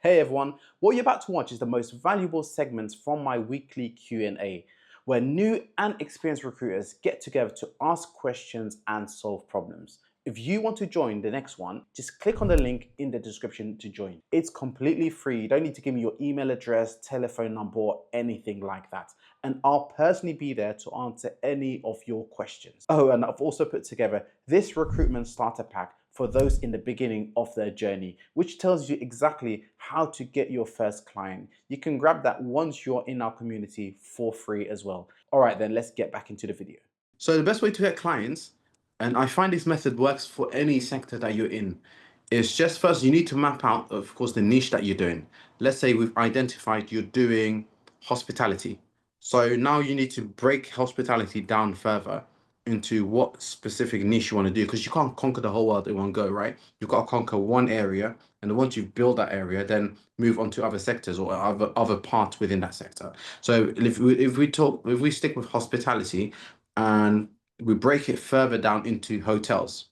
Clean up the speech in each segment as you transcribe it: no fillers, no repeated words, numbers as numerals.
Hey everyone, what you're about to watch is the most valuable segments from my weekly Q&A, where new and experienced recruiters get together to ask questions and solve problems. If you want to join the next one, just click on the link in the description to join. It's completely free. You don't need to give me your email address, telephone number, or anything like that. And I'll personally be there to answer any of your questions. Oh, and I've also put together this recruitment starter pack for those in the beginning of their journey, which tells you exactly how to get your first client. You can grab that once you're in our community for free as well. All right, then let's get back into the video. So the best way to get clients, and I find this method works for any sector that you're in, is just first you need to map out, of course, the niche that you're doing. Let's say we've identified you're doing hospitality. So now you need to break hospitality down further into what specific niche you want to do, because you can't conquer the whole world in one go, right? You've got to conquer one area, and once you've built that area, then move on to other sectors or other parts within that sector. So if we stick with hospitality and we break it further down into hotels,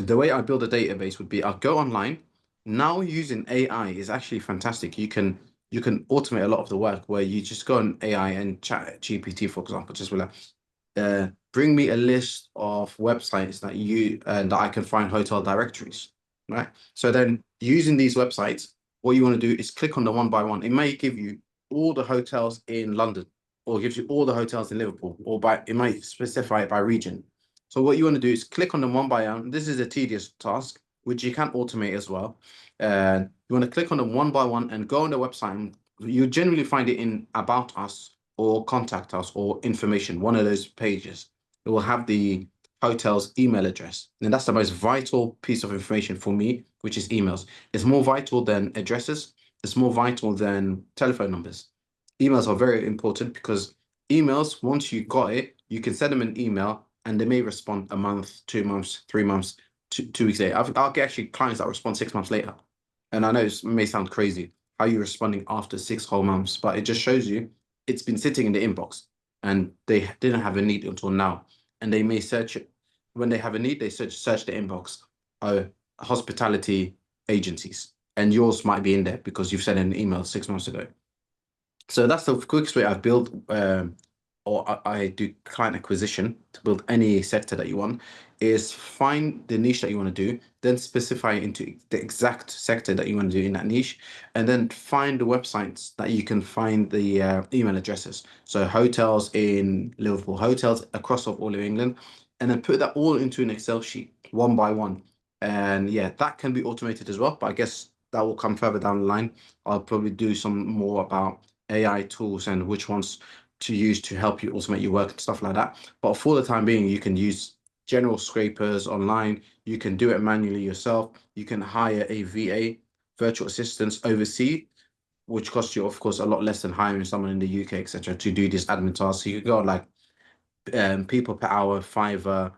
the way I build a database would be I'll go online. Now using AI is actually fantastic. You can automate a lot of the work where you just go on AI and chat GPT, for example, just be like, bring me a list of websites that I can find hotel directories, right? So then using these websites, what you want to do is click on the one by one. It may give you all the hotels in London, or gives you all the hotels in Liverpool, or it might specify it by region. So what you want to do is click on them one by one. This is a tedious task, which you can automate as well. And you want to click on them one by one and go on the website. And you generally find it in About Us or Contact Us or Information, one of those pages. It will have the hotel's email address. And that's the most vital piece of information for me, which is emails. It's more vital than addresses. It's more vital than telephone numbers. Emails are very important because emails, once you got it, you can send them an email and they may respond a month, 2 months, 3 months, 2 weeks later. I'll get actually clients that respond 6 months later. And I know it may sound crazy how you're responding after 6 whole months, but it just shows you it's been sitting in the inbox and they didn't have a need until now. And they may search it. When they have a need, they search the inbox. Oh, hospitality agencies. And yours might be in there because you've sent an email 6 months ago. So that's the quickest way I've built, or I do client acquisition to build any sector that you want, is find the niche that you want to do, then specify it into the exact sector that you want to do in that niche, and then find the websites that you can find the email addresses. So hotels in Liverpool, hotels across all of England, and then put that all into an Excel sheet one by one. And yeah, that can be automated as well, but I guess that will come further down the line. I'll probably do some more about AI tools and which ones to use to help you automate your work and stuff like that. But for the time being, you can use general scrapers online. You can do it manually yourself. You can hire a VA, virtual assistants overseas, which costs you, of course, a lot less than hiring someone in the UK, etc., to do this admin task. So you can go like people per hour, Fiverr,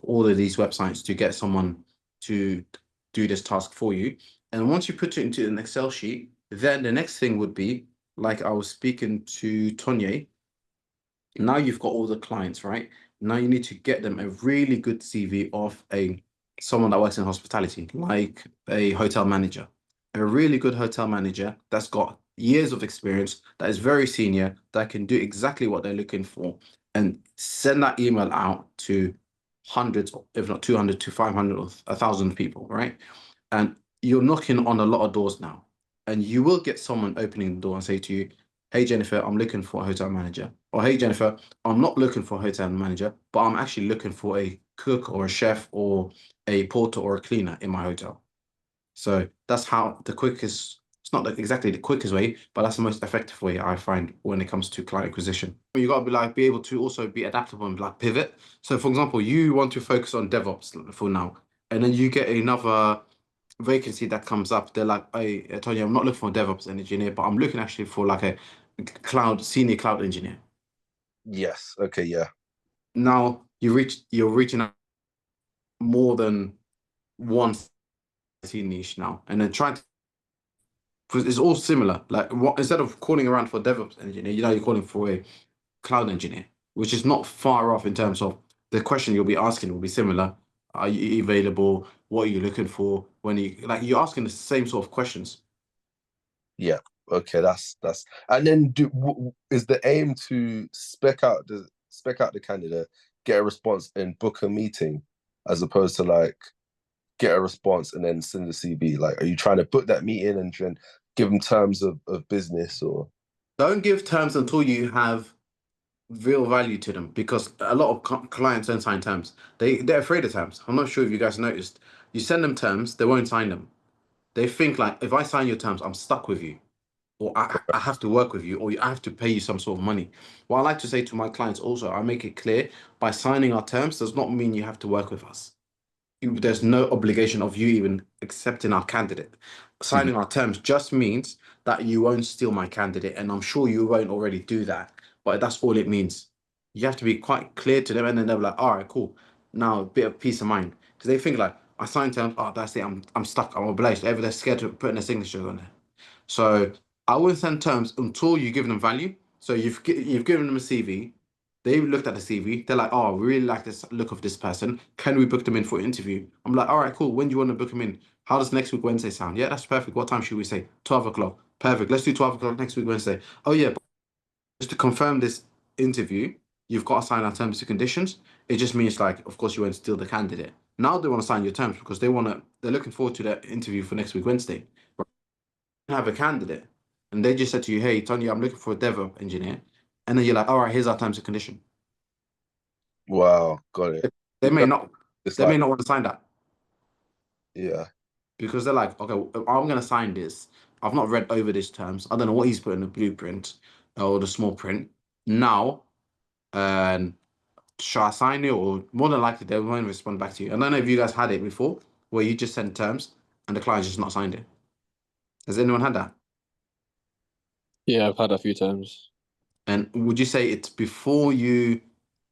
all of these websites to get someone to do this task for you. And once you put it into an Excel sheet, then the next thing would be, like I was speaking to Tonya, now you've got all the clients, right? Now you need to get them a really good CV of someone that works in hospitality, like a hotel manager, a really good hotel manager that's got years of experience, that is very senior, that can do exactly what they're looking for, and send that email out to hundreds, if not 200 to 500 or 1,000 people, right? And you're knocking on a lot of doors now. And you will get someone opening the door and say to you, hey, Jennifer, I'm looking for a hotel manager. Or hey, Jennifer, I'm not looking for a hotel manager, but I'm actually looking for a cook or a chef or a porter or a cleaner in my hotel. So that's how the quickest, it's not exactly the quickest way, but that's the most effective way I find when it comes to client acquisition. You got to be able to also be adaptable and like pivot. So for example, you want to focus on DevOps for now, and then you get another vacancy that comes up. They're like, hey, Tony, I'm not looking for a DevOps engineer, but I'm looking actually for like a senior cloud engineer. Yes. Okay. Yeah. Now you're reaching out more than one IT niche now, and then trying to, because it's all similar. Like instead of calling around for DevOps engineer, you're calling for a cloud engineer, which is not far off in terms of the question you'll be asking will be similar. Are you available? What are you looking for? When you're asking the same sort of questions. Yeah. Okay, that's and then is the aim to spec out the candidate, get a response and book a meeting, as opposed to like get a response and then send the CV? Like, are you trying to book that meeting and then give them terms of business or? Don't give terms until you have real value to them because a lot of clients don't sign terms. They're afraid of terms. I'm not sure if you guys noticed. You send them terms, they won't sign them. They think like if I sign your terms, I'm stuck with you, or I have to work with you, or I have to pay you some sort of money. What I like to say to my clients also, I make it clear by signing our terms does not mean you have to work with us. There's no obligation of you even accepting our candidate. Mhm. Signing our terms just means that you won't steal my candidate, and I'm sure you won't already do that. But that's all it means. You have to be quite clear to them, and then they'll be like, "All right, cool. Now a bit of peace of mind," because they think like, "I signed terms. Oh, that's it. I'm stuck. I'm obliged." Ever they're scared of putting their signatures on there. So I wouldn't send terms until you give them value. So you've given them a CV. They looked at the CV. They're like, "Oh, we really like this look of this person. Can we book them in for an interview?" I'm like, "All right, cool. When do you want to book them in? How does next week Wednesday sound?" "Yeah, that's perfect. What time should we say?" 12 o'clock. Perfect. Let's do 12 o'clock next week Wednesday. "Oh yeah, but just to confirm this interview, you've got to sign our terms and conditions." It just means like, of course, you won't steal the candidate. Now they want to sign your terms because they're looking forward to that interview for next week Wednesday. Have a candidate and they just said to you, "Hey, Tony, I'm looking for a DevOps engineer," and then you're like, "All right, here's our terms and condition." Wow, got it. They may No, not, it's they may like, not want to sign that yeah, because they're like, "Okay, I'm gonna sign this. I've not read over these terms. I don't know what he's put in the blueprint or the small print. Now, and should I sign it?" Or more than likely, they won't respond back to you. I don't know if you guys had it before where you just send terms and the client's just not signed it. Has anyone had that? Yeah, I've had a few times. And would you say it's before you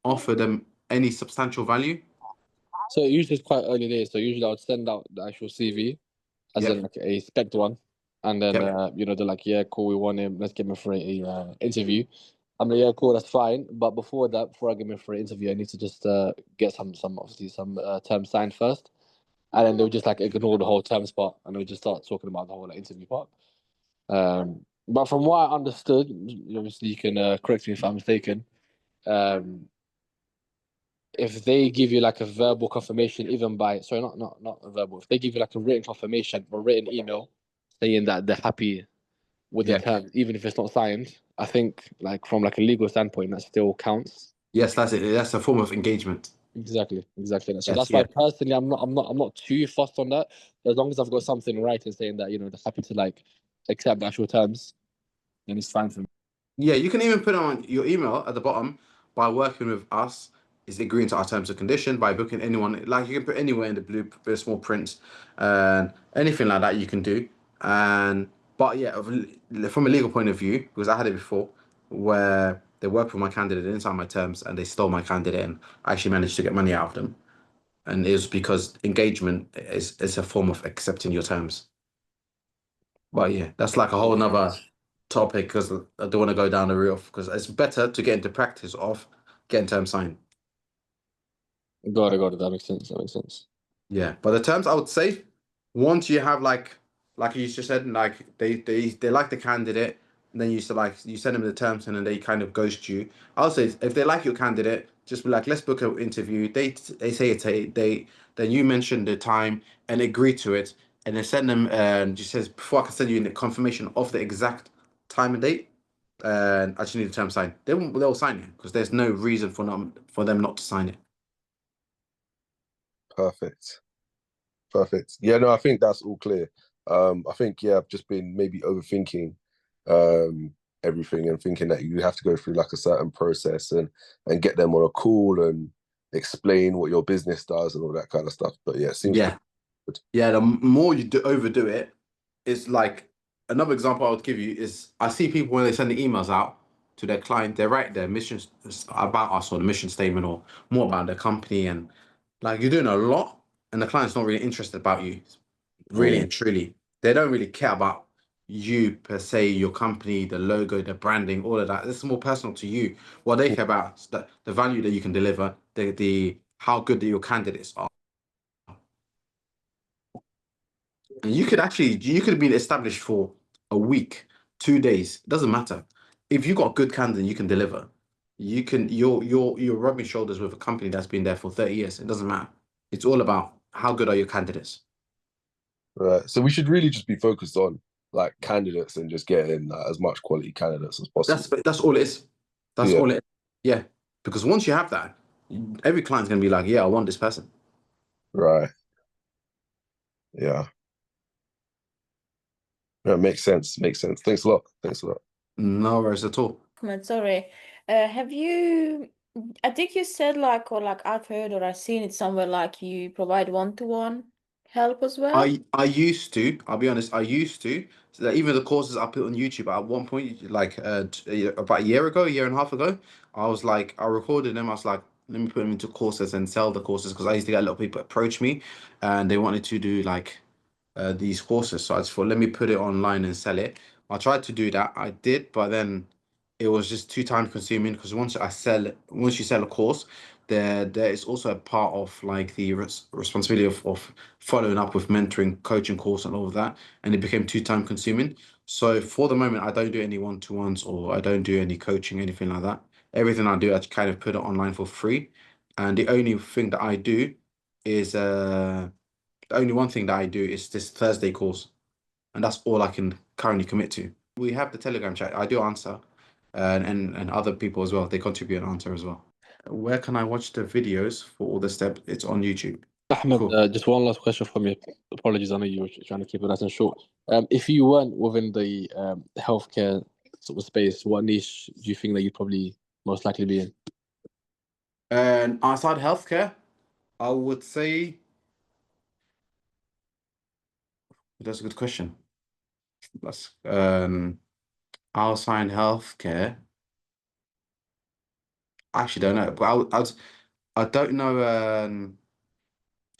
offer them any substantial value? So usually it's quite early days. So usually I would send out the actual CV as in Yep. like a spec one, and then Yep. they're like, yeah, cool, we want him. Let's get him for a interview. I'm like, yeah, cool, that's fine. But before that, before I get him for an interview, I need to just get some obviously some terms signed first, and then they'll just like ignore the whole terms part, and they'll just start talking about the whole like, interview part. But from what I understood, obviously you can correct me if I'm mistaken. Um, if they give you like a verbal confirmation, even by sorry, not a verbal, if they give you like a written confirmation or written email saying that they're happy with the Yeah. terms, even if it's not signed, I think like from like a legal standpoint, that still counts. Yes, that's it. That's a form of engagement. Exactly. So Yes. that's why Yeah. personally, I'm not too fussed on that. As long as I've got something right and saying that they're happy to like accept the actual terms, then it's fine for me. Yeah. You can even put on your email at the bottom by working with us is agreeing to our terms and condition by booking anyone. Like you can put anywhere in the blue, small print, and anything like that you can do. And but yeah, from a legal point of view, because I had it before, where they worked with my candidate inside my terms and they stole my candidate, and I actually managed to get money out of them. And it was because engagement is a form of accepting your terms. But yeah, that's like a whole nother topic because I don't want to go down the route because it's better to get into practice of getting terms signed. Got it. That makes sense. That makes sense. Yeah, but the terms I would say once you have like you just said, like they like the candidate, and then you said like you send them the terms and then they kind of ghost you. I would say if they like your candidate, just be like, let's book an interview. They say it's a date, then you mention the time and agree to it, and then send them and just says before I can send you the confirmation of the exact time and date. And I just need the term signed. They'll sign it because there's no reason for them not to sign it. perfect. Perfect. Yeah, no, I think that's all clear. I think yeah, I've just been maybe overthinking um everything and thinking that you have to go through like a certain process and get them on a call and explain what your business does and all that kind of stuff. But yeah, it seems Yeah. pretty good. Yeah, the more you overdo it, it's like another example I would give you is I see people when they send the emails out to their client, they write their missions about us or the mission statement or more about their company, and like you're doing a lot and the client's not really interested about you, really Mm, and truly. They don't really care about you per se, your company, the logo, the branding, all of that. It's more personal to you. What they mm, care about is the value that you can deliver, the how good that your candidates are. And you could have been established for a week, 2 days, doesn't matter. If you got a good candidate, you can deliver. You're rubbing shoulders with a company that's been there for 30 years. It doesn't matter. It's all about how good are your candidates. Right. So we should really just be focused on like candidates and just getting as much quality candidates as possible. That's all it is. That's Yeah. all it is. Yeah. Because once you have that, every client's gonna be like, yeah, I want this person. Right. Yeah. That makes sense. Makes sense. Thanks a lot. Thanks a lot. No worries at all. Sorry. Have you, I think you said like, or like I've heard or I've seen it somewhere, like you provide one-to-one help as well? I used to. I'll be honest. I used to. So that even the courses I put on YouTube at one point, like about a year ago, a year and a half ago, I was like, I recorded them. I was like, let me put them into courses and sell the courses because I used to get a lot of people approach me, and they wanted to do like these courses. So I just thought, let me put it online and sell it. I tried to do that. I did, but then it was just too time consuming because once you sell a course, there is also a part of like the responsibility of following up with mentoring, coaching course and all of that, and it became too time consuming. So for the moment, I don't do any one-to-ones or I don't do any coaching, anything like that. Everything I do, I kind of put it online for free, and the only thing that I do is the only one thing that I do is this Thursday course, and that's all I can currently commit to. We have the Telegram chat. I do answer, and other people as well. They contribute and answer as well. Where can I watch the videos for all the steps? It's on YouTube. Ahmed, Cool. just one last question from you. Apologies, I know you were trying to keep it nice and short. If you weren't within the healthcare sort of space, what niche do you think that you'd probably most likely be in? And outside healthcare, I would say that's a good question. That's outside healthcare. I actually don't know, but I don't know.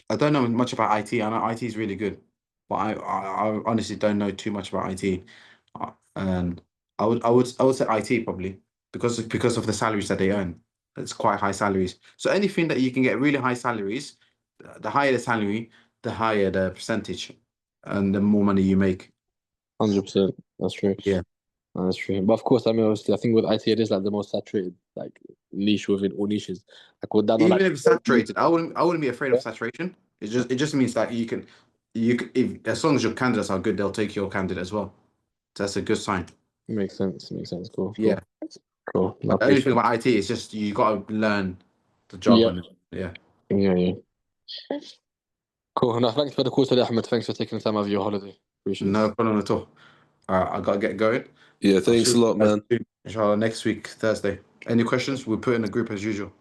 I don't know much about IT. I know IT is really good, but I honestly don't know too much about IT. And I would say IT probably because of the salaries that they earn. It's quite high salaries. So anything that you can get really high salaries, the higher the salary, the higher the percentage, and the more money you make. 100%. That's true. Yeah. That's true. But of course, I mean, obviously, I think with IT, it is like the most saturated like niche within all niches. Like, would that not Even like if it's saturated, I wouldn't be afraid of saturation. It just means that if as long as your candidates are good, they'll take your candidate as well. So that's a good sign. makes sense? Makes sense. Cool. Yeah. Cool. But the only thing about IT is just you got to learn the job Yeah. and yeah. Yeah. Cool. No, thanks for the call today, Ahmed. Thanks for taking the time out of your holiday. Appreciate No it. problem at all. I gotta get going. Yeah, I'll thanks see a lot, you guys man. soon, inshallah, next week, Thursday. Any questions? We'll put in the group as usual.